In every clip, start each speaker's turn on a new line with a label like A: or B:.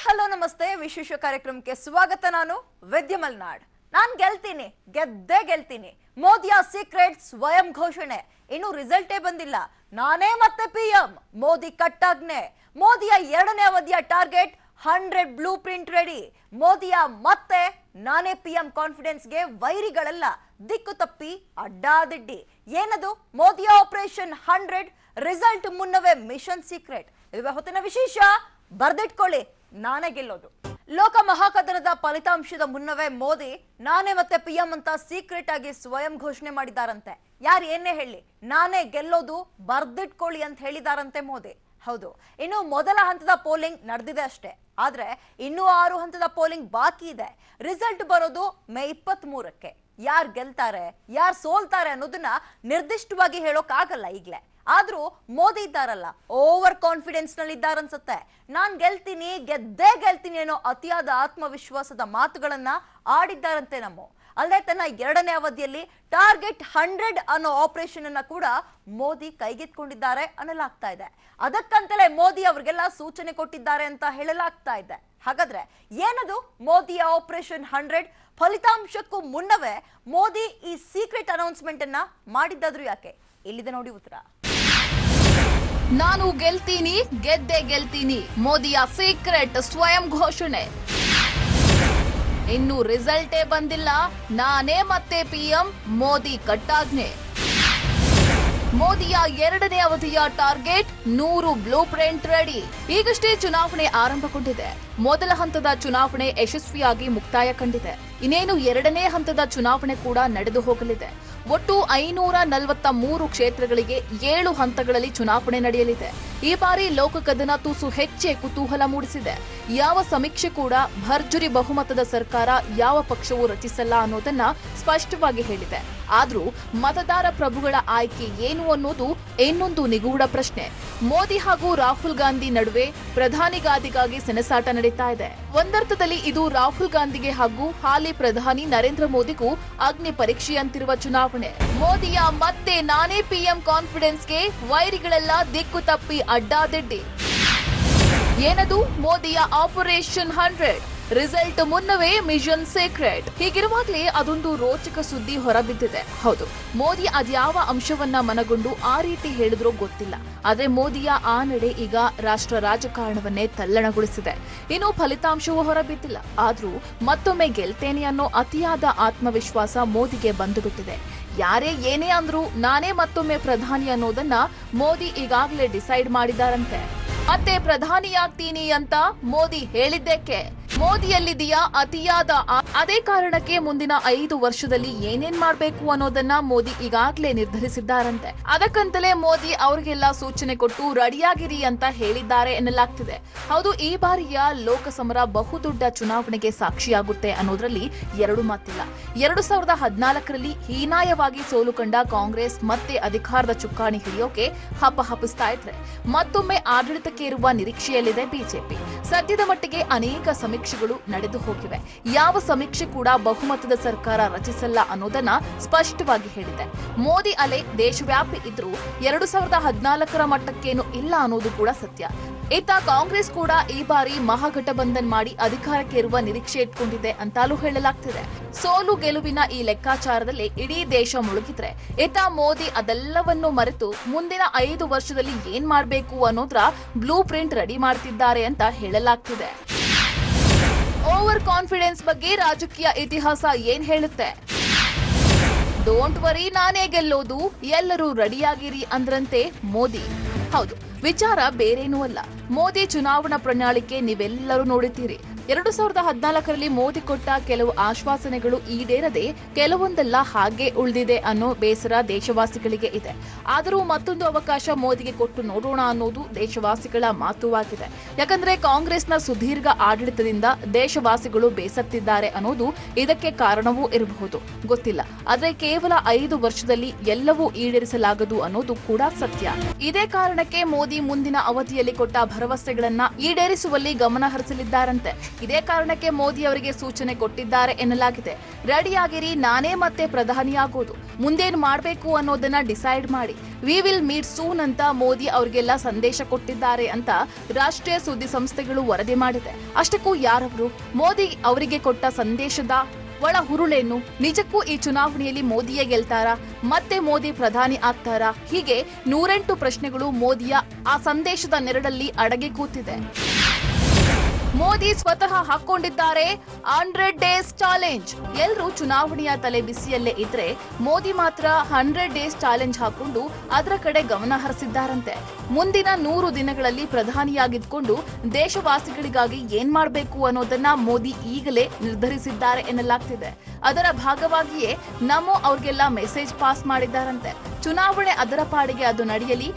A: Hello ನಮಸ್ತೆ ವಿಶೇಷ ಕಾರ್ಯಕ್ರಮಕ್ಕೆ ಸ್ವಾಗತ. ನಾನು ವಿದ್ಯಾ ಮಲ್ನಾಡ್. ನಾನು ಗೆಲ್ತೀನಿ, ಗೆದ್ದೇ ಗೆಲ್ತೀನಿ. ಮೋದಿಯ ಸೀಕ್ರೆಟ್ ಸ್ವಯಂ ಘೋಷಣೆ. ಇನ್ನು ರಿಸಲ್ಟೇ ಬಂದಿಲ್ಲ, ನಾನೇ ಮತ್ತೆ ಪಿಎಂ. ಮೋದಿ ಕಟ್ಟಾಗ್ನೆ. ಮೋದಿಯ 2ನೇ ಅವಧಿಯ ಟಾರ್ಗೆಟ್ 100 ಬ್ಲೂ ಪ್ರಿಂಟ್ ರೆಡಿ. ಮೋದಿಯ ಮತ್ತೆ ನಾನೇ ಪಿಎಂ ಕಾನ್ಫಿಡೆನ್ಸ್ಗೆ ವೈರಿಗಳೆಲ್ಲ ದಿಕ್ಕು ತಪ್ಪಿ ಅಡ್ಡಾದಿಡ್ಡಿ. ಏನದು ಮೋದಿಯ ಆಪರೇಷನ್ 100 ರಿಸಲ್ಟ್ ಮುನ್ನವೇ ಮಿಷನ್ ಸೀಕ್ರೆಟ್. ಇದುವೇ ಹೊತ್ತಿನ ವಿಶೇಷ. ಬರ್ದಿಟ್ಕೊಳ್ಳಿ, ನಾನೇ ಗೆಲ್ಲೋದು. ಲೋಕ ಮಹಾಕದನದ ಫಲಿತಾಂಶದ ಮುನ್ನವೇ ಮೋದಿ ನಾನೇ ಮತ್ತೆ ಪಿಎಂ ಅಂತ ಸೀಕ್ರೆಟ್ ಆಗಿ ಸ್ವಯಂ ಘೋಷಣೆ ಮಾಡಿದಾರಂತೆ. ಯಾರು ಏನೇ ಹೇಳಿ, ನಾನೇ ಗೆಲ್ಲೋದು, ಬರ್ದಿಟ್ಕೊಳ್ಳಿ ಅಂತ ಹೇಳಿದಾರಂತೆ ಮೋದಿ. ಹೌದು, ಇನ್ನು ಮೊದಲ ಹಂತದ ಪೋಲಿಂಗ್ ನಡೆದಿದೆ ಅಷ್ಟೇ. ಆದ್ರೆ ಇನ್ನೂ 6 ಹಂತದ ಪೋಲಿಂಗ್ ಬಾಕಿ ಇದೆ. ರಿಸಲ್ಟ್ ಬರೋದು ಮೇ 23ಕ್ಕೆ. ಯಾರು ಗೆಲ್ತಾರೆ, ಯಾರು ಸೋಲ್ತಾರೆ ಅನ್ನೋದನ್ನ ನಿರ್ದಿಷ್ಟವಾಗಿ ಹೇಳೋಕ್ಕಾಗಲ್ಲ ಈಗ್ಲೇ. ಆದ್ರೂ ಮೋದಿ ಇದ್ದಾರಲ್ಲ, ಓವರ್ ಕಾನ್ಫಿಡೆನ್ಸ್ ನಲ್ಲಿ ಇದ್ದಾರನ್ಸುತ್ತೆ. ನಾನ್ ಗೆಲ್ತೀನಿ, ಗೆದ್ದೇ ಗೆಲ್ತೀನಿ ಅನ್ನೋ ಅತಿಯಾದ ಆತ್ಮವಿಶ್ವಾಸದ ಮಾತುಗಳನ್ನ ಆಡಿದ್ದಾರಂತೆ ಅಲ್ಲದೆ ತನ್ನ 2ನೇ ಅವಧಿಯಲ್ಲಿ ಟಾರ್ಗೆಟ್ 100 ಅನ್ನೋ ಆಪರೇಷನ್ ಅನ್ನ ಕೂಡ ಮೋದಿ ಕೈಗೆತ್ಕೊಂಡಿದ್ದಾರೆ ಅನ್ನಲಾಗ್ತಾ ಇದೆ. ಅದಕ್ಕಂತಲೇ ಮೋದಿ ಅವರಿಗೆಲ್ಲ ಸೂಚನೆ ಕೊಟ್ಟಿದ್ದಾರೆ ಅಂತ ಹೇಳಲಾಗ್ತಾ ಇದೆ. ಹಾಗಾದ್ರೆ ಏನದು ಮೋದಿಯ ಆಪರೇಷನ್ 100? ಫಲಿತಾಂಶಕ್ಕೂ ಮುನ್ನವೇ ಮೋದಿ ಈ ಸೀಕ್ರೆಟ್ ಅನೌನ್ಸ್ಮೆಂಟ್ ಅನ್ನ ಮಾಡಿದ್ದಾದ್ರು ಯಾಕೆ? ಇಲ್ಲಿದೆ ನೋಡಿ ಉತ್ತರ.
B: ನಾನು ಗೆಲ್ತೀನಿ, ಗೆದ್ದೆ ಗೆಲ್ತೀನಿ. ಮೋದಿಯ ಸೀಕ್ರೆಟ್ ಸ್ವಯಂ ಘೋಷಣೆ. ಇನ್ನು ರಿಸಲ್ಟೇ ಬಂದಿಲ್ಲ, ನಾನೇ ಮತ್ತೆ ಪಿಎಂ. ಮೋದಿ ಕಟ್ಟಾಗ್ನೆ. ಮೋದಿಯ 2ನೇ ಅವಧಿಯ ಟಾರ್ಗೆಟ್ 100 ಬ್ಲೂ ಪ್ರಿಂಟ್ ರೆಡಿ. ಈಗಷ್ಟೇ ಚುನಾವಣೆ ಆರಂಭಗೊಂಡಿದೆ. ಮೊದಲ ಹಂತದ ಚುನಾವಣೆ ಯಶಸ್ವಿಯಾಗಿ ಮುಕ್ತಾಯ ಕಂಡಿದೆ. ಇನ್ನೇನು 2ನೇ ಹಂತದ ಚುನಾವಣೆ ಕೂಡ ನಡೆದು ಹೋಗಲಿದೆ. ಒಟ್ಟು 543 ಕ್ಷೇತ್ರಗಳಿಗೆ 7 ಹಂತಗಳಲ್ಲಿ ಚುನಾವಣೆ ನಡೆಯಲಿದೆ. ಈ ಬಾರಿ ಲೋಕಕದನ ತುಸು ಹೆಚ್ಚೇ ಕುತೂಹಲ ಮೂಡಿಸಿದೆ. ಯಾವ ಸಮೀಕ್ಷೆ ಕೂಡ ಭರ್ಜರಿ ಬಹುಮತದ ಸರ್ಕಾರ ಯಾವ ಪಕ್ಷವೂ ರಚಿಸಲ್ಲ ಅನ್ನೋದನ್ನ ಸ್ಪಷ್ಟವಾಗಿ ಹೇಳಿದೆ. ಆದ್ರೂ ಮತದಾರ ಪ್ರಭುಗಳ ಆಯ್ಕೆ ಏನು ಅನ್ನೋದು ಇನ್ನೊಂದು ನಿಗೂಢ ಪ್ರಶ್ನೆ. ಮೋದಿ ಹಾಗೂ ರಾಹುಲ್ ಗಾಂಧಿ ನಡುವೆ ಪ್ರಧಾನಿ ಗಾದಿಗಾಗಿ ಸೆಣಸಾಟ ನಡೀತಾ ಇದೆ. ಒಂದರ್ಥದಲ್ಲಿ ಇದು ರಾಹುಲ್ ಗಾಂಧಿಗೆ ಹಾಗೂ ಹಾಲಿ ಪ್ರಧಾನಿ ನರೇಂದ್ರ ಮೋದಿಗೂ ಅಗ್ನಿ ಪರೀಕ್ಷೆಯಂತಿರುವ ಚುನಾವಣೆ. ಮೋದಿಯ ಮತ್ತೆ ನಾನೇ ಪಿಎಂ ಕಾನ್ಫಿಡೆನ್ಸ್ಗೆ ವೈರಿಗಳೆಲ್ಲ ದಿಕ್ಕು ತಪ್ಪಿ ಅಡ್ಡಾದಿಡ್ಡಿ. ಏನದು ಮೋದಿಯ ಆಪರೇಷನ್ 100? ರಿಸಲ್ಟ್ ಮುನ್ನವೇ ಮಿಷನ್ ಸೀಕ್ರೆಟ್. ಹೀಗಿರುವಾಗಲೇ ಅದೊಂದು ರೋಚಕ ಸುದ್ದಿ ಹೊರಬಿದ್ದಿದೆ. ಹೌದು, ಮೋದಿ ಅದ್ಯಾವ ಅಂಶವನ್ನ ಮನಗೊಂಡು ಆ ರೀತಿ ಹೇಳಿದ್ರೋ ಗೊತ್ತಿಲ್ಲ. ಆದ್ರೆ ಮೋದಿಯ ಆ ನಡೆ ಈಗ ರಾಷ್ಟ್ರ ರಾಜಕಾರಣವನ್ನೇ ತಲ್ಲಣಗೊಳಿಸಿದೆ. ಇನ್ನು ಫಲಿತಾಂಶವೂ ಹೊರಬಿದ್ದಿಲ್ಲ. ಆದ್ರೂ ಮತ್ತೊಮ್ಮೆ ಗೆಲ್ತೇನೆ ಅನ್ನೋ ಅತಿಯಾದ ಆತ್ಮವಿಶ್ವಾಸ ಮೋದಿಗೆ ಬಂದು ಬಿಟ್ಟಿದೆ. ಯಾರೇ ಏನೇ ಅಂದ್ರೂ ನಾನೇ ಮತ್ತೊಮ್ಮೆ ಪ್ರಧಾನಿ ಅನ್ನೋದನ್ನ ಮೋದಿ ಈಗಾಗಲೇ ಡಿಸೈಡ್ ಮಾಡಿದಾರಂತೆ. ಮತ್ತೆ ಪ್ರಧಾನಿಯಾಗ್ತೀನಿ ಅಂತ ಮೋದಿ ಹೇಳಿದ್ದಕ್ಕೆ ಮೋದಿಯಲ್ಲಿದೆಯಾ ಅತಿಯಾದ ಅದೇ ಕಾರಣಕ್ಕೆ ಮುಂದಿನ 5 ವರ್ಷದಲ್ಲಿ ಏನೇನ್ ಮಾಡ್ಬೇಕು ಅನ್ನೋದನ್ನ ಮೋದಿ ಈಗಾಗಲೇ ನಿರ್ಧರಿಸಿದ್ದಾರಂತೆ. ಅದಕ್ಕಂತಲೇ ಮೋದಿ ಅವ್ರಿಗೆಲ್ಲ ಸೂಚನೆ ಕೊಟ್ಟು ರೆಡಿಯಾಗಿರಿ ಅಂತ ಹೇಳಿದ್ದಾರೆ ಎನ್ನಲಾಗ್ತಿದೆ. ಹೌದು, ಈ ಬಾರಿಯ ಲೋಕಸಮರ ಬಹುದೊಡ್ಡ ಚುನಾವಣೆಗೆ ಸಾಕ್ಷಿಯಾಗುತ್ತೆ ಅನ್ನೋದ್ರಲ್ಲಿ 2 ಮಾತಿಲ್ಲ. 2014ರಲ್ಲಿ ಹೀನಾಯವಾಗಿ ಸೋಲು ಕಂಡ ಕಾಂಗ್ರೆಸ್ ಮತ್ತೆ ಅಧಿಕಾರದ ಚುಕ್ಕಾಣಿ ಹಿಡಿಯೋಕೆ ಹಪಹಪಿಸ್ತಾ ಇದ್ರೆ, ಮತ್ತೊಮ್ಮೆ ಆಡಳಿತಕ್ಕೆ ಇರುವ ನಿರೀಕ್ಷೆಯಲ್ಲಿದೆ ಬಿಜೆಪಿ. ಸದ್ಯದ ಮಟ್ಟಿಗೆ ಅನೇಕ ಸಮೀಕ್ಷೆಗಳು ನಡೆದು ಹೋಗಿವೆ. ಯಾವ ಸಮೀಕ್ಷೆ ಕೂಡ ಬಹುಮತದ ಸರ್ಕಾರ ರಚಿಸಲ್ಲ ಅನ್ನೋದನ್ನ ಸ್ಪಷ್ಟವಾಗಿ ಹೇಳಿದೆ. ಮೋದಿ ಅಲೆ ದೇಶವ್ಯಾಪಿ ಇದ್ರೂ 2014ರ ಮಟ್ಟಕ್ಕೇನು ಇಲ್ಲ ಅನ್ನೋದು ಕೂಡ ಸತ್ಯ. ಇತ್ತ ಕಾಂಗ್ರೆಸ್ ಕೂಡ ಈ ಬಾರಿ ಮಹಾಗಠಬಂಧನ್ ಮಾಡಿ ಅಧಿಕಾರಕ್ಕೆ ಇರುವ ನಿರೀಕ್ಷೆ ಇಟ್ಕೊಂಡಿದೆ ಅಂತಾಲೂ ಹೇಳಲಾಗ್ತಿದೆ. ಸೋಲು ಗೆಲುವಿನ ಈ ಲೆಕ್ಕಾಚಾರದಲ್ಲಿ ಇಡೀ ದೇಶ ಮುಳುಗಿದ್ರೆ, ಇತ್ತ ಮೋದಿ ಅದೆಲ್ಲವನ್ನೂ ಮರೆತು ಮುಂದಿನ 5 ವರ್ಷದಲ್ಲಿ ಏನ್ ಮಾಡ್ಬೇಕು ಅನ್ನೋದ್ರ ಬ್ಲೂ ಪ್ರಿಂಟ್ ರೆಡಿ ಮಾಡ್ತಿದ್ದಾರೆ ಅಂತ ಹೇಳಲಾಗ್ತಿದೆ. ಓವರ್ ಕಾನ್ಫಿಡೆನ್ಸ್ ಬಗ್ಗೆ ರಾಜಕೀಯ ಇತಿಹಾಸ ಏನ್ ಹೇಳುತ್ತೆ? ಡೋಂಟ್ ವರಿ, ನಾನೇ ಗೆಲ್ಲೋದು, ಎಲ್ಲರೂ ರೆಡಿಯಾಗಿರಿ ಅಂದ್ರಂತೆ ಮೋದಿ. ಹೌದು, ವಿಚಾರ ಬೇರೇನೂ ಅಲ್ಲ. ಮೋದಿ ಚುನಾವಣಾ ಪ್ರಣಾಳಿಕೆ ನೀವೆಲ್ಲರೂ ನೋಡುತ್ತೀರಿ. 2014ರಲ್ಲಿ ಮೋದಿ ಕೊಟ್ಟ ಕೆಲವು ಆಶ್ವಾಸನೆಗಳು ಈಡೇರದೆ ಕೆಲವೊಂದೆಲ್ಲ ಹಾಗೆ ಉಳಿದಿದೆ ಅನ್ನೋ ಬೇಸರ ದೇಶವಾಸಿಗಳಿಗೆ ಇದೆ. ಆದರೂ ಮತ್ತೊಂದು ಅವಕಾಶ ಮೋದಿಗೆ ಕೊಟ್ಟು ನೋಡೋಣ ಅನ್ನೋದು ದೇಶವಾಸಿಗಳ ಮಾತುವಾಗಿದೆ. ಯಾಕಂದ್ರೆ ಕಾಂಗ್ರೆಸ್ನ ಸುದೀರ್ಘ ಆಡಳಿತದಿಂದ ದೇಶವಾಸಿಗಳು ಬೇಸತ್ತಿದ್ದಾರೆ ಅನ್ನೋದು ಇದಕ್ಕೆ ಕಾರಣವೂ ಇರಬಹುದು, ಗೊತ್ತಿಲ್ಲ. ಆದ್ರೆ ಕೇವಲ 5 ವರ್ಷದಲ್ಲಿ ಎಲ್ಲವೂ ಈಡೇರಿಸಲಾಗದು ಅನ್ನೋದು ಕೂಡ ಸತ್ಯ. ಇದೇ ಕಾರಣಕ್ಕೆ ಮೋದಿ ಮುಂದಿನ ಅವಧಿಯಲ್ಲಿ ಕೊಟ್ಟ ಭರವಸೆಗಳನ್ನ ಈಡೇರಿಸುವಲ್ಲಿ ಗಮನ ಹರಿಸಲಿದ್ದಾರಂತೆ. ಇದೇ ಕಾರಣಕ್ಕೆ ಮೋದಿ ಅವರಿಗೆ ಸೂಚನೆ ಕೊಟ್ಟಿದ್ದಾರೆ ಎನ್ನಲಾಗಿದೆ. ರೆಡಿಯಾಗಿರಿ, ನಾನೇ ಮತ್ತೆ ಪ್ರಧಾನಿಯಾಗೋದು, ಮುಂದೇನು ಮಾಡಬೇಕು ಅನ್ನೋದನ್ನ ಡಿಸೈಡ್ ಮಾಡಿ, ವಿ ವಿಲ್ ಮೀಟ್ ಸೂನ್ ಅಂತ ಮೋದಿ ಅವರಿಗೆಲ್ಲ ಸಂದೇಶ ಕೊಟ್ಟಿದ್ದಾರೆ ಅಂತ ರಾಷ್ಟ್ರೀಯ ಸುದ್ದಿ ಸಂಸ್ಥೆಗಳು ವರದಿ ಮಾಡಿದೆ. ಅಷ್ಟಕ್ಕೂ ಯಾರವರು? ಮೋದಿ ಅವರಿಗೆ ಕೊಟ್ಟ ಸಂದೇಶದ ಒಳ ಹುರುಳೇನು? ನಿಜಕ್ಕೂ ಈ ಚುನಾವಣೆಯಲ್ಲಿ ಮೋದಿಯೇ ಗೆಲ್ತಾರಾ? ಮತ್ತೆ ಮೋದಿ ಪ್ರಧಾನಿ ಆಗ್ತಾರಾ? ಹೀಗೆ 108 ಪ್ರಶ್ನೆಗಳು ಮೋದಿಯ ಆ ಸಂದೇಶದ ನೆರಳಲ್ಲಿ ಅಡಗಿ ಕೂತಿದೆ. ಮೋದಿ ಸ್ವತಃ ಹಾಕೊಂಡಿದ್ದಾರೆ 100 ಡೇಸ್ ಚಾಲೆಂಜ್. ಎಲ್ಲರೂ ಚುನಾವಣೆಯ ತಲೆ ಬಿಸಿಯಲ್ಲೇ ಇದ್ರೆ ಮೋದಿ ಮಾತ್ರ 100 ಡೇಸ್ ಚಾಲೆಂಜ್ ಹಾಕೊಂಡು ಅದರ ಕಡೆ ಗಮನ ಹರಿಸಿದ್ದಾರಂತೆ. ಮುಂದಿನ 100 ದಿನಗಳಲ್ಲಿ ಪ್ರಧಾನಿಯಾಗಿದ್ಕೊಂಡು ದೇಶವಾಸಿಗಳಿಗಾಗಿ ಏನ್ ಮಾಡಬೇಕು ಅನ್ನೋದನ್ನ ಮೋದಿ ಈಗಲೇ ನಿರ್ಧರಿಸಿದ್ದಾರೆ ಎನ್ನಲಾಗ್ತಿದೆ. ಅದರ ಭಾಗವಾಗಿಯೇ ನಮೋ ಅವ್ರಿಗೆಲ್ಲ ಮೆಸೇಜ್ ಪಾಸ್ ಮಾಡಿದ್ದಾರಂತೆ. ಚುನಾವಣೆ ಅದರ ಪಾಡಿಗೆ ಅದು ನಡೆಯಲಿ,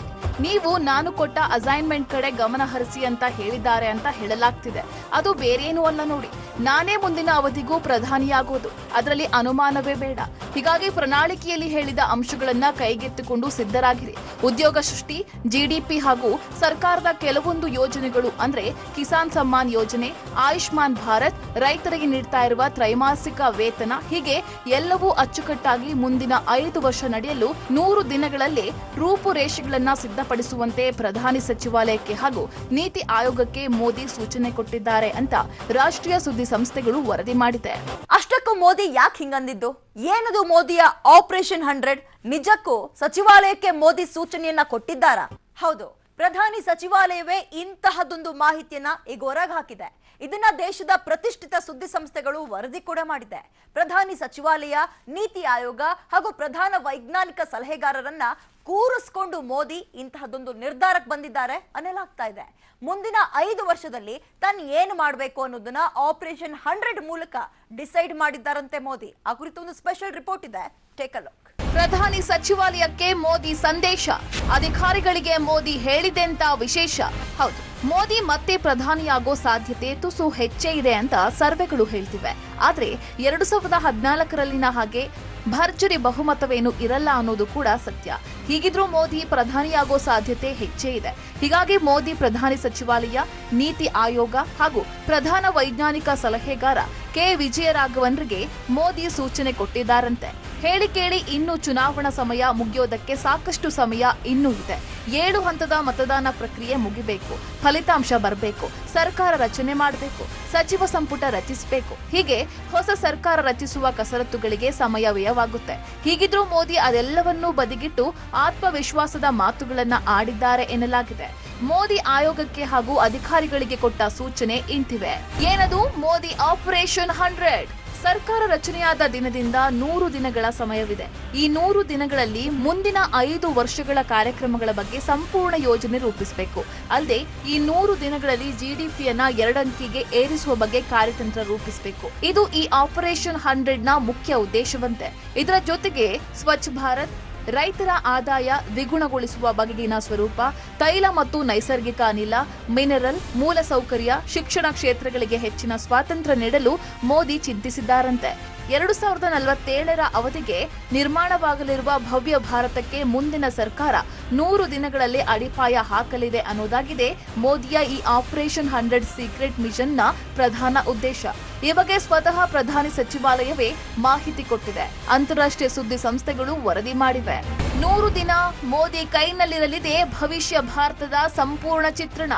B: ನೀವು ನಾನು ಕೊಟ್ಟ ಅಸೈನ್ಮೆಂಟ್ ಕಡೆ ಗಮನ ಹರಿಸಿ ಅಂತ ಹೇಳಿದ್ದಾರೆ ಅಂತ ಹೇಳಲಾಗ್ತಿದೆ. ಅದು ಬೇರೇನೂ ಅಲ್ಲ ನೋಡಿ, ನಾನೇ ಮುಂದಿನ ಅವಧಿಗೂ ಪ್ರಧಾನಿಯಾಗೋದು, ಅದರಲ್ಲಿ ಅನುಮಾನವೇ ಬೇಡ. ಹೀಗಾಗಿ ಪ್ರಣಾಳಿಕೆಯಲ್ಲಿ ಹೇಳಿದ ಅಂಶಗಳನ್ನ ಕೈಗೆತ್ತಿಕೊಂಡು ಸಿದ್ಧರಾಗಿರಿ. ಉದ್ಯೋಗ ಸೃಷ್ಟಿ, ಜಿಡಿಪಿ ಹಾಗೂ ಸರ್ಕಾರದ ಕೆಲವೊಂದು ಯೋಜನೆಗಳು ಅಂದ್ರೆ ಕಿಸಾನ್ ಸಮ್ಮಾನ್ ಯೋಜನೆ, ಆಯುಷ್ಮಾನ್ ಭಾರತ್, ರೈತರಿಗೆ ನೀಡ್ತಾ ಇರುವ ತ್ರೈಮಾಸಿಕ ವೇತನ, ಹೀಗೆ ಎಲ್ಲವೂ ಅಚ್ಚುಕಟ್ಟಾಗಿ ಮುಂದಿನ 5 ವರ್ಷ ನಡೆಯಲು 100 ದಿನಗಳಲ್ಲಿ ರೂಪುರೇಷೆಗಳನ್ನ ಸಿದ್ಧಪಡಿಸುವಂತೆ ಪ್ರಧಾನಿ ಸಚಿವಾಲಯಕ್ಕೆ ಹಾಗೂ ನೀತಿ ಆಯೋಗಕ್ಕೆ ಮೋದಿ ಸೂಚನೆ ಕೊಟ್ಟಿದ್ದಾರೆ ಅಂತ ರಾಷ್ಟ್ರೀಯ ಸುದ್ದಿ ಸಂಸ್ಥೆಗಳು ವರದಿ ಮಾಡಿದೆ.
A: ಅಷ್ಟಕ್ಕೂ ಮೋದಿ ಯಾಕೆ ಹಿಂಗಂದಿದ್ದು? ಏನದು ಮೋದಿಯ ಆಪರೇಷನ್ 100? ನಿಜಕ್ಕೂ ಸಚಿವಾಲಯಕ್ಕೆ ಮೋದಿ ಸೂಚನೆಯನ್ನ ಕೊಟ್ಟಿದ್ದಾರಾ? ಹೌದು, ಪ್ರಧಾನಿ ಸಚಿವಾಲಯವೇ ಇಂತಹದೊಂದು ಮಾಹಿತಿಯನ್ನ ಈಗ ಹೊರಗೆ ಹಾಕಿದೆ. ಇದನ್ನ ದೇಶದ ಪ್ರತಿಷ್ಠಿತ ಸುದ್ದಿ ಸಂಸ್ಥೆಗಳು ವರದಿ ಕೂಡ ಮಾಡಿದೆ. ಪ್ರಧಾನಿ ಸಚಿವಾಲಯ, ನೀತಿ ಆಯೋಗ ಹಾಗೂ ಪ್ರಧಾನ ವೈಜ್ಞಾನಿಕ ಸಲಹೆಗಾರರನ್ನ ಕೂರಿಸ್ಕೊಂಡು ಮೋದಿ ಇಂತಹದೊಂದು ನಿರ್ಧಾರಕ್ಕೆ ಬಂದಿದ್ದಾರೆ ಅನ್ನಲಾಗ್ತಾ ಇದೆ. ಮುಂದಿನ 5 ವರ್ಷದಲ್ಲಿ ತಾನು ಏನು ಮಾಡಬೇಕು ಅನ್ನೋದನ್ನ ಆಪರೇಷನ್ 100 ಮೂಲಕ ಡಿಸೈಡ್ ಮಾಡಿದ್ದಾರಂತೆ ಮೋದಿ. ಆ ಕುರಿತು ಒಂದು ಸ್ಪೆಷಲ್ ರಿಪೋರ್ಟ್ ಇದೆ, ಟೇಕ್ ಅ ಲುಕ್.
B: ಪ್ರಧಾನಿ ಸಚಿವಾಲಯಕ್ಕೆ ಮೋದಿ ಸಂದೇಶ, ಅಧಿಕಾರಿಗಳಿಗೆ ಮೋದಿ ಹೇಳಿದೆಂತ ವಿಶೇಷ. ಹೌದು, ಮೋದಿ ಮತ್ತೆ ಪ್ರಧಾನಿಯಾಗೋ ಸಾಧ್ಯತೆ ತುಸು ಹೆಚ್ಚೇ ಇದೆ ಅಂತ ಸರ್ವೆಗಳು ಹೇಳ್ತಿವೆ. ಆದ್ರೆ 2014ರಲ್ಲಿನ ಹಾಗೆ ಭರ್ಜರಿ ಬಹುಮತವೇನು ಇರಲ್ಲ ಅನ್ನೋದು ಕೂಡ ಸತ್ಯ. ಹೀಗಿದ್ರೂ ಮೋದಿ ಪ್ರಧಾನಿಯಾಗೋ ಸಾಧ್ಯತೆ ಹೆಚ್ಚೇ ಇದೆ. ಹೀಗಾಗಿ ಮೋದಿ ಪ್ರಧಾನಿ ಸಚಿವಾಲಯ, ನೀತಿ ಆಯೋಗ ಹಾಗೂ ಪ್ರಧಾನ ವೈಜ್ಞಾನಿಕ ಸಲಹೆಗಾರ ಕೆ ವಿಜಯರಾಘವನ್ರಿಗೆ ಮೋದಿ ಸೂಚನೆ ಕೊಟ್ಟಿದ್ದಾರಂತೆ. ಹೇಳಿ ಕೇಳಿ ಇನ್ನು ಚುನಾವಣಾ ಸಮಯ ಮುಗಿಯೋದಕ್ಕೆ ಸಾಕಷ್ಟು ಸಮಯ ಇನ್ನೂ ಇದೆ. 7 ಹಂತದ ಮತದಾನ ಪ್ರಕ್ರಿಯೆ ಮುಗಿಬೇಕು, ಫಲಿತಾಂಶ ಬರಬೇಕು, ಸರ್ಕಾರ ರಚನೆ ಮಾಡಬೇಕು, ಸಚಿವ ಸಂಪುಟ ರಚಿಸಬೇಕು. ಹೀಗೆ ಹೊಸ ಸರ್ಕಾರ ರಚಿಸುವ ಕಸರತ್ತುಗಳಿಗೆ ಸಮಯ ವ್ಯಯವಾಗುತ್ತೆ. ಹೀಗಿದ್ರೂ ಮೋದಿ ಅದೆಲ್ಲವನ್ನೂ ಬದಿಗಿಟ್ಟು ಆತ್ಮವಿಶ್ವಾಸದ ಮಾತುಗಳನ್ನ ಆಡಿದ್ದಾರೆ ಎನ್ನಲಾಗಿದೆ. ಮೋದಿ ಆಯೋಗಕ್ಕೆ ಹಾಗೂ ಅಧಿಕಾರಿಗಳಿಗೆ ಕೊಟ್ಟ ಸೂಚನೆ ಇಂತಿವೆ. ಏನದು ಮೋದಿ ಆಪರೇಷನ್ 100? ಸರ್ಕಾರ ರಚನೆಯಾದ ದಿನದಿಂದ 100 ದಿನಗಳ ಸಮಯವಿದೆ. ಈ 100 ದಿನಗಳಲ್ಲಿ ಮುಂದಿನ 5 ವರ್ಷಗಳ ಕಾರ್ಯಕ್ರಮಗಳ ಬಗ್ಗೆ ಸಂಪೂರ್ಣ ಯೋಜನೆ ರೂಪಿಸಬೇಕು. ಅಲ್ಲದೆ ಈ 100 ದಿನಗಳಲ್ಲಿ ಜಿಡಿಪಿಯನ್ನ 2 ಅಂಕಿಗೆ ಏರಿಸುವ ಬಗ್ಗೆ ಕಾರ್ಯತಂತ್ರ ರೂಪಿಸಬೇಕು. ಇದು ಈ ಆಪರೇಷನ್ 100ನ ಮುಖ್ಯ ಉದ್ದೇಶವಂತೆ. ಇದರ ಜೊತೆಗೆ ಸ್ವಚ್ಛ ಭಾರತ್, ರೈತರ ಆದಾಯ ದ್ವಿಗುಣಗೊಳಿಸುವ ಬಗೆಗಿನ ಸ್ವರೂಪ, ತೈಲ ಮತ್ತು ನೈಸರ್ಗಿಕ ಅನಿಲ, ಮಿನರಲ್, ಮೂಲಸೌಕರ್ಯ, ಶಿಕ್ಷಣ ಕ್ಷೇತ್ರಗಳಿಗೆ ಹೆಚ್ಚಿನ ಸ್ವಾತಂತ್ರ್ಯ ನೀಡಲು ಮೋದಿ ಚಿಂತಿಸಿದ್ದಾರಂತೆ. 2047ರ ಅವಧಿಗೆ ನಿರ್ಮಾಣವಾಗಲಿರುವ ಭವ್ಯ ಭಾರತಕ್ಕೆ ಮುಂದಿನ ಸರ್ಕಾರ 100 ದಿನಗಳಲ್ಲಿ ಅಡಿಪಾಯ ಹಾಕಲಿದೆ ಅನ್ನೋದಾಗಿದೆ ಮೋದಿಯ ಈ ಆಪರೇಷನ್ 100 ಸೀಕ್ರೆಟ್ ಮಿಷನ್ನ ಪ್ರಧಾನ ಉದ್ದೇಶ. ಈ ಬಗ್ಗೆ ಸ್ವತಃ ಪ್ರಧಾನಿ ಸಚಿವಾಲಯವೇ ಮಾಹಿತಿ ಕೊಟ್ಟಿದೆ. ಅಂತಾರಾಷ್ಟ್ರೀಯ ಸುದ್ದಿ ಸಂಸ್ಥೆಗಳು ವರದಿ ಮಾಡಿವೆ. 100 ದಿನ ಮೋದಿ ಕೈನಲ್ಲಿರಲಿದೆ ಭವಿಷ್ಯ ಭಾರತದ ಸಂಪೂರ್ಣ ಚಿತ್ರಣ.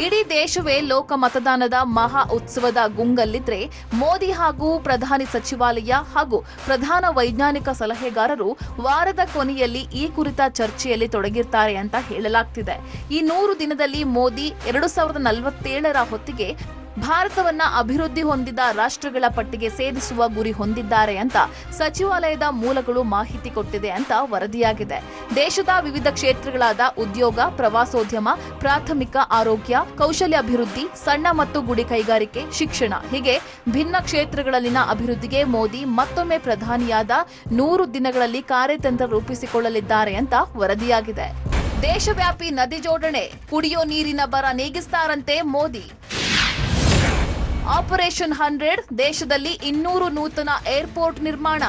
B: ಇಡೀ ದೇಶವೇ ಲೋಕ ಮತದಾನದ ಮಹಾ ಉತ್ಸವದ ಗುಂಗಲ್ಲಿದ್ರೆ ಮೋದಿ ಹಾಗೂ ಪ್ರಧಾನಿ ಸಚಿವಾಲಯ ಹಾಗೂ ಪ್ರಧಾನ ವೈಜ್ಞಾನಿಕ ಸಲಹೆಗಾರರು ವಾರದ ಕೊನೆಯಲ್ಲಿ ಈ ಕುರಿತ ಚರ್ಚೆಯಲ್ಲಿ ತೊಡಗಿರ್ತಾರೆ ಅಂತ ಹೇಳಲಾಗ್ತಿದೆ. ಈ 100 ದಿನದಲ್ಲಿ ಮೋದಿ 2047ರ ಹೊತ್ತಿಗೆ ಭಾರತವನ್ನ ಅಭಿವೃದ್ಧಿ ಹೊಂದಿದ ರಾಷ್ಟ್ರಗಳ ಪಟ್ಟಿಗೆ ಸೇರಿಸುವ ಗುರಿ ಹೊಂದಿದ್ದಾರೆ ಅಂತ ಸಚಿವಾಲಯದ ಮೂಲಗಳು ಮಾಹಿತಿ ಕೊಟ್ಟಿದೆ ಅಂತ ವರದಿಯಾಗಿದೆ. ದೇಶದ ವಿವಿಧ ಕ್ಷೇತ್ರಗಳಾದ ಉದ್ಯೋಗ, ಪ್ರವಾಸೋದ್ಯಮ, ಪ್ರಾಥಮಿಕ ಆರೋಗ್ಯ, ಕೌಶಲ್ಯಾಭಿವೃದ್ಧಿ, ಸಣ್ಣ ಮತ್ತು ಗುಡಿ ಕೈಗಾರಿಕೆ, ಶಿಕ್ಷಣ ಹೀಗೆ ಭಿನ್ನ ಕ್ಷೇತ್ರಗಳಲ್ಲಿನ ಅಭಿವೃದ್ಧಿಗೆ ಮೋದಿ ಮತ್ತೊಮ್ಮೆ ಪ್ರಧಾನಿಯಾದ 100 ದಿನಗಳಲ್ಲಿ ಕಾರ್ಯತಂತ್ರ ರೂಪಿಸಿಕೊಳ್ಳಲಿದ್ದಾರೆ ಅಂತ ವರದಿಯಾಗಿದೆ. ದೇಶವ್ಯಾಪಿ ನದಿ ಜೋಡಣೆ, ಕುಡಿಯೋ ನೀರಿನ ಬರ ನೀಗಿಸ್ತಾರಂತೆ ಮೋದಿ. ಆಪರೇಷನ್ 100 ದೇಶದಲ್ಲಿ 200 ನೂತನ ಏರ್ಪೋರ್ಟ್ ನಿರ್ಮಾಣ.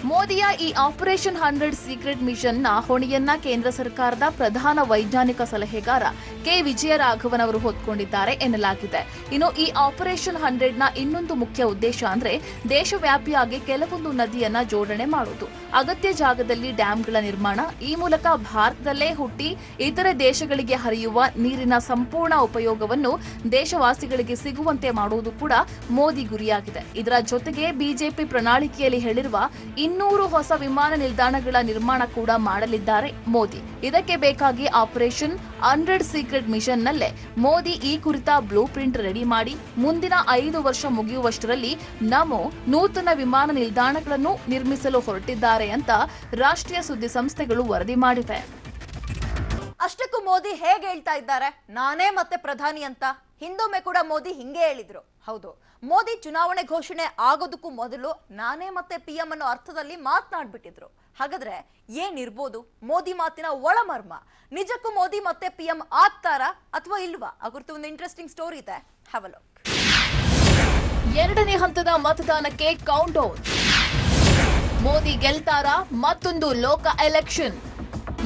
B: ಮೋದಿಯ ಈ ಆಪರೇಷನ್ 100 ಸೀಕ್ರೆಟ್ ಮಿಷನ್ ನ ಹೊಣೆಯನ್ನ ಕೇಂದ್ರ ಸರ್ಕಾರದ ಪ್ರಧಾನ ವೈಜ್ಞಾನಿಕ ಸಲಹೆಗಾರ ಕೆ ವಿಜಯರಾಘವನ್ ಅವರು ಹೊತ್ಕೊಂಡಿದ್ದಾರೆ ಎನ್ನಲಾಗಿದೆ. ಇನ್ನು ಈ ಆಪರೇಷನ್ 100 ನ ಇನ್ನೊಂದು ಮುಖ್ಯ ಉದ್ದೇಶ ಅಂದ್ರೆ ದೇಶವ್ಯಾಪಿಯಾಗಿ ಕೆಲವೊಂದು ನದಿಯನ್ನ ಜೋಡಣೆ ಮಾಡುವುದು, ಅಗತ್ಯ ಜಾಗದಲ್ಲಿ ಡ್ಯಾಂಗಳ ನಿರ್ಮಾಣ, ಈ ಮೂಲಕ ಭಾರತದಲ್ಲೇ ಹುಟ್ಟಿ ಇತರೆ ದೇಶಗಳಿಗೆ ಹರಿಯುವ ನೀರಿನ ಸಂಪೂರ್ಣ ಉಪಯೋಗವನ್ನು ದೇಶವಾಸಿಗಳಿಗೆ ಸಿಗುವಂತೆ ಮಾಡುವುದು ಕೂಡ ಮೋದಿ ಗುರಿಯಾಗಿದೆ. ಇದರ ಜೊತೆಗೆ ಬಿಜೆಪಿ ಪ್ರಣಾಳಿಕೆಯಲ್ಲಿ ಹೇಳಿರುವ 200 ಹೊಸ ವಿಮಾನ ನಿಲ್ದಾಣಗಳ ನಿರ್ಮಾಣ ಕೂಡ ಮಾಡಲಿದ್ದಾರೆ ಮೋದಿ. ಇದಕ್ಕೆ ಬೇಕಾಗಿ ಆಪರೇಷನ್ 100 ಸೀಕ್ರೆಟ್ ಮಿಷನ್ ನಲ್ಲೇ ಮೋದಿ ಈ ಕುರಿತ ಬ್ಲೂ ಪ್ರಿಂಟ್ ರೆಡಿ ಮಾಡಿ ಮುಂದಿನ 5 ವರ್ಷ ಮುಗಿಯುವಷ್ಟರಲ್ಲಿ ನಮೋ ನೂತನ ವಿಮಾನ ನಿಲ್ದಾಣಗಳನ್ನು ನಿರ್ಮಿಸಲು ಹೊರಟಿದ್ದಾರೆ ಅಂತ ರಾಷ್ಟ್ರೀಯ ಸುದ್ದಿ ಸಂಸ್ಥೆಗಳು ವರದಿ ಮಾಡಿವೆ.
A: ಅಷ್ಟಕ್ಕೂ ಮೋದಿ ಹೇಗೆ ಹೇಳ್ತಾ ಇದ್ದಾರೆ, ನಾನೇ ಮತ್ತೆ ಪ್ರಧಾನಿ ಅಂತ? ಹಿಂದೊಮ್ಮೆ ಕೂಡ ಮೋದಿ ಹಿಂಗೆ ಹೇಳಿದ್ರು. ಹೌದು, ಮೋದಿ ಚುನಾವಣೆ ಘೋಷಣೆ ಆಗೋದಕ್ಕೂ ಮೊದಲು ನಾನೇ ಮತ್ತೆ ಪಿಎಂ ಅನ್ನೋ ಅರ್ಥದಲ್ಲಿ ಮಾತನಾಡ್ಬಿಟ್ಟಿದ್ರು. ಹಾಗಾದ್ರೆ ಏನಿರ್ಬೋದು ಮೋದಿ ಮಾತಿನ ಒಳಮರ್ಮ? ನಿಜಕ್ಕೂ ಮೋದಿ ಮತ್ತೆ ಪಿಎಂ ಆಗ್ತಾರಾ ಅಥವಾ ಇಲ್ವಾ? ಆ ಕುರಿತು ಒಂದು ಇಂಟ್ರೆಸ್ಟಿಂಗ್ ಸ್ಟೋರಿ ಇದೆ, ಹ್ಯಾವ್ ಅ ಲುಕ್.
B: 2ನೇ ಹಂತದ ಮತದಾನಕ್ಕೆ ಕೌಂಟ್ ಡೌನ್. ಮೋದಿ ಗೆಲ್ತಾರಾ? ಮತ್ತೊಂದು ಲೋಕ ಎಲೆಕ್ಷನ್.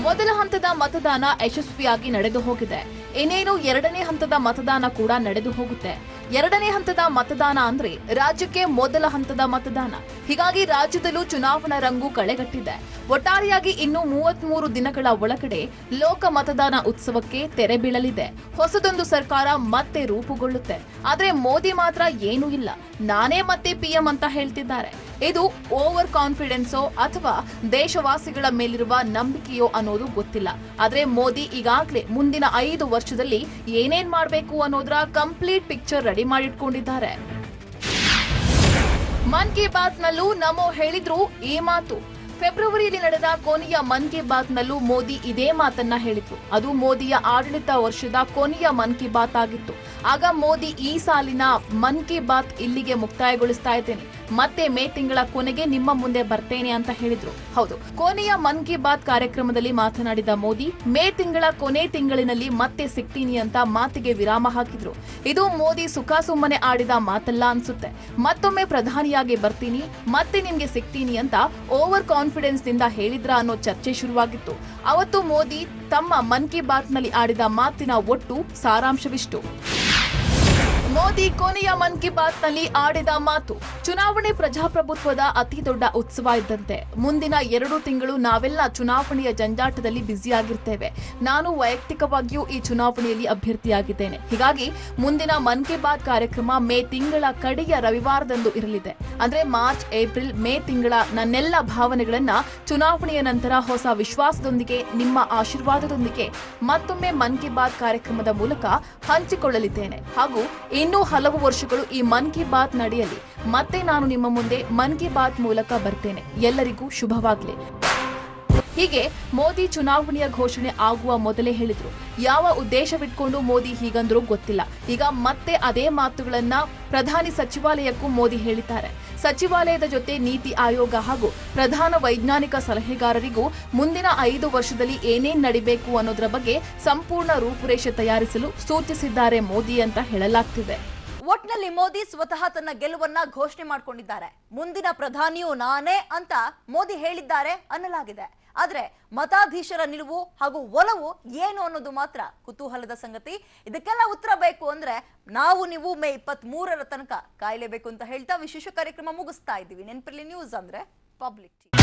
B: ಮೊದಲ ಹಂತದ ಮತದಾನ ಯಶಸ್ವಿಯಾಗಿ ನಡೆದು ಹೋಗಿದೆ. ಇನ್ನೇನು 2ನೇ ಹಂತದ ಮತದಾನ ಕೂಡ ನಡೆದು ಹೋಗುತ್ತೆ. 2ನೇ ಹಂತದ ಮತದಾನ ಅಂದ್ರೆ ರಾಜ್ಯಕ್ಕೆ ಮೊದಲ ಹಂತದ ಮತದಾನ. ಹೀಗಾಗಿ ರಾಜ್ಯದಲ್ಲೂ ಚುನಾವಣಾ ರಂಗು ಕಳೆಗಟ್ಟಿದೆ. ಒಟ್ಟಾರೆಯಾಗಿ ಇನ್ನು 33 ದಿನಗಳ ಒಳಗಡೆ ಲೋಕ ಮತದಾನ ಉತ್ಸವಕ್ಕೆ ತೆರೆ ಬೀಳಲಿದೆ. ಹೊಸದೊಂದು ಸರ್ಕಾರ ಮತ್ತೆ ರೂಪುಗೊಳ್ಳುತ್ತೆ. ಆದ್ರೆ ಮೋದಿ ಮಾತ್ರ ಏನೂ ಇಲ್ಲ, ನಾನೇ ಮತ್ತೆ ಪಿಎಂ ಅಂತ ಹೇಳ್ತಿದ್ದಾರೆ. ಇದು ಓವರ್ ಕಾನ್ಫಿಡೆನ್ಸೋ ಅಥವಾ ದೇಶವಾಸಿಗಳ ಮೇಲಿರುವ ನಂಬಿಕೆಯೋ ಅನ್ನೋದು ಗೊತ್ತಿಲ್ಲ. ಆದ್ರೆ ಮೋದಿ ಈಗಾಗಲೇ ಮುಂದಿನ 5 ವರ್ಷದಲ್ಲಿ ಏನೇನ್ ಮಾಡಬೇಕು ಅನ್ನೋದರ ಕಂಪ್ಲೀಟ್ ಪಿಕ್ಚರ್ ರೆಡಿ ಮಾಡಿಟ್ಕೊಂಡಿದ್ದಾರೆ. ಮನ್ ಕಿ ಬಾತ್ ನಲ್ಲೂ ನಮೋ ಹೇಳಿದ್ರು ಈ ಮಾತು. ಫೆಬ್ರವರಿಯಲ್ಲಿ ನಡೆದ ಕೊನೆಯ ಮನ್ ಕಿ ಬಾತ್ ನಲ್ಲೂ ಮೋದಿ ಇದೇ ಮಾತನ್ನ ಹೇಳಿದ್ರು. ಅದು ಮೋದಿಯ ಆಡಳಿತ ವರ್ಷದ ಕೊನೆಯ ಮನ್ ಕಿ ಬಾತ್ ಆಗಿತ್ತು. ಆಗ ಮೋದಿ ಈ ಸಾಲಿನ ಮನ್ ಕಿ ಬಾತ್ ಇಲ್ಲಿಗೆ ಮುಕ್ತಾಯಗೊಳಿಸ್ತಾ ಇದ್ದೇನೆ, ಮತ್ತೆ ಮೇ ತಿಂಗಳ ಕೊನೆಗೆ ನಿಮ್ಮ ಮುಂದೆ ಬರ್ತೇನೆ ಅಂತ ಹೇಳಿದ್ರು. ಹೌದು, ಕೊನೆಯ ಮನ್ ಕಿ ಬಾತ್ ಕಾರ್ಯಕ್ರಮದಲ್ಲಿ ಮಾತನಾಡಿದ ಮೋದಿ ಮೇ ತಿಂಗಳ ಕೊನೆ ತಿಂಗಳಿನಲ್ಲಿ ಮತ್ತೆ ಸಿಗ್ತೀನಿ ಅಂತ ಮಾತಿಗೆ ವಿರಾಮ ಹಾಕಿದ್ರು. ಇದು ಮೋದಿ ಸುಖ ಸುಮ್ಮನೆ ಆಡಿದ ಮಾತಲ್ಲ ಅನ್ಸುತ್ತೆ. ಮತ್ತೊಮ್ಮೆ ಪ್ರಧಾನಿಯಾಗಿ ಬರ್ತೀನಿ, ಮತ್ತೆ ನಿಮ್ಗೆ ಸಿಗ್ತೀನಿ ಅಂತ ಓವರ್ ಕಾನ್ಫಿಡೆನ್ಸ್ ನಿಂದ ಹೇಳಿದ್ರ ಅನ್ನೋ ಚರ್ಚೆ ಶುರುವಾಗಿತ್ತು. ಅವತ್ತು ಮೋದಿ ತಮ್ಮ ಮನ್ ಕಿ ಬಾತ್ ನಲ್ಲಿ ಆಡಿದ ಮಾತಿನ ಒಟ್ಟು ಸಾರಾಂಶವಿಷ್ಟು. ಮೋದಿ ಕೊನೆಯ ಮನ್ ಕಿ ಬಾತ್ ನಲ್ಲಿ ಆಡಿದ ಮಾತು: ಚುನಾವಣೆ ಪ್ರಜಾಪ್ರಭುತ್ವದ ಅತಿ ದೊಡ್ಡ ಉತ್ಸವ ಇದ್ದಂತೆ. ಮುಂದಿನ 2 ತಿಂಗಳು ನಾವೆಲ್ಲ ಚುನಾವಣೆಯ ಜಂಜಾಟದಲ್ಲಿ ಬ್ಯುಸಿಯಾಗಿರ್ತೇವೆ. ನಾನು ವೈಯಕ್ತಿಕವಾಗಿಯೂ ಈ ಚುನಾವಣೆಯಲ್ಲಿ ಅಭ್ಯರ್ಥಿಯಾಗಿದ್ದೇನೆ. ಹೀಗಾಗಿ ಮುಂದಿನ ಮನ್ ಕಿ ಬಾತ್ ಕಾರ್ಯಕ್ರಮ ಮೇ ತಿಂಗಳ ಕಡೆಯ ರವಿವಾರದಂದು ಇರಲಿದೆ. ಅಂದ್ರೆ ಮಾರ್ಚ್, ಏಪ್ರಿಲ್, ಮೇ ತಿಂಗಳ ನನ್ನೆಲ್ಲ ಭಾವನೆಗಳನ್ನ ಚುನಾವಣೆಯ ನಂತರ ಹೊಸ ವಿಶ್ವಾಸದೊಂದಿಗೆ, ನಿಮ್ಮ ಆಶೀರ್ವಾದದೊಂದಿಗೆ ಮತ್ತೊಮ್ಮೆ ಮನ್ ಕಿ ಬಾತ್ ಕಾರ್ಯಕ್ರಮದ ಮೂಲಕ ಹಂಚಿಕೊಳ್ಳಲಿದ್ದೇನೆ. ಹಾಗೂ ಇನ್ನೂ ಹಲವು ವರ್ಷಗಳು ಈ ಮನ್ ಕಿ ಬಾತ್ ನಡೆಯಲಿ. ಮತ್ತೆ ನಾನು ನಿಮ್ಮ ಮುಂದೆ ಮನ್ ಕಿ ಬಾತ್ ಮೂಲಕ ಬರ್ತೇನೆ. ಎಲ್ಲರಿಗೂ ಶುಭವಾಗಲಿ. ಹೀಗೆ ಮೋದಿ ಚುನಾವಣೆಯ ಘೋಷಣೆ ಆಗುವ ಮೊದಲೇ ಹೇಳಿದ್ರು. ಯಾವ ಉದ್ದೇಶವಿಟ್ಕೊಂಡು ಮೋದಿ ಹೀಗಂದ್ರೂ ಗೊತ್ತಿಲ್ಲ. ಈಗ ಮತ್ತೆ ಅದೇ ಮಾತುಗಳನ್ನ ಪ್ರಧಾನಿ ಸಚಿವಾಲಯಕ್ಕೂ ಮೋದಿ ಹೇಳಿದ್ದಾರೆ. ಸಚಿವಾಲಯದ ಜೊತೆ ನೀತಿ ಆಯೋಗ ಹಾಗೂ ಪ್ರಧಾನ ವೈಜ್ಞಾನಿಕ ಸಲಹೆಗಾರರಿಗೂ ಮುಂದಿನ 5 ವರ್ಷದಲ್ಲಿ ಏನೇನ್ ನಡಿಬೇಕು ಅನ್ನೋದರ ಬಗ್ಗೆ ಸಂಪೂರ್ಣ ರೂಪುರೇಷೆ ತಯಾರಿಸಲು ಸೂಚಿಸಿದ್ದಾರೆ ಮೋದಿ ಅಂತ ಹೇಳಲಾಗ್ತಿದೆ.
A: ಒಟ್ನಲ್ಲಿ ಮೋದಿ ಸ್ವತಃ ತನ್ನ ಗೆಲುವನ್ನ ಘೋಷಣೆ ಮಾಡಿಕೊಂಡಿದ್ದಾರೆ. ಮುಂದಿನ ಪ್ರಧಾನಿಯು ನಾನೇ ಅಂತ ಮೋದಿ ಹೇಳಿದ್ದಾರೆ ಅನ್ನಲಾಗಿದೆ. ಆದ್ರೆ ಮತಾಧೀಶರ ನಿಲುವು ಹಾಗೂ ಒಲವು ಏನು ಅನ್ನೋದು ಮಾತ್ರ ಕುತೂಹಲದ ಸಂಗತಿ. ಇದಕ್ಕೆಲ್ಲ ಉತ್ತರ ಬೇಕು ಅಂದ್ರೆ ನೀವು ಮೇ 23ರ ತನಕ ಕಾಯಲೇಬೇಕು ಅಂತ ಹೇಳ್ತಾ ವಿಶೇಷ ಕಾರ್ಯಕ್ರಮ ಮುಗಿಸ್ತಾ ಇದ್ದೀವಿ. ನೆನಪಿರ್ಲಿ, ನ್ಯೂಸ್ ಅಂದ್ರೆ ಪಬ್ಲಿಕ್ ಟಿವಿ.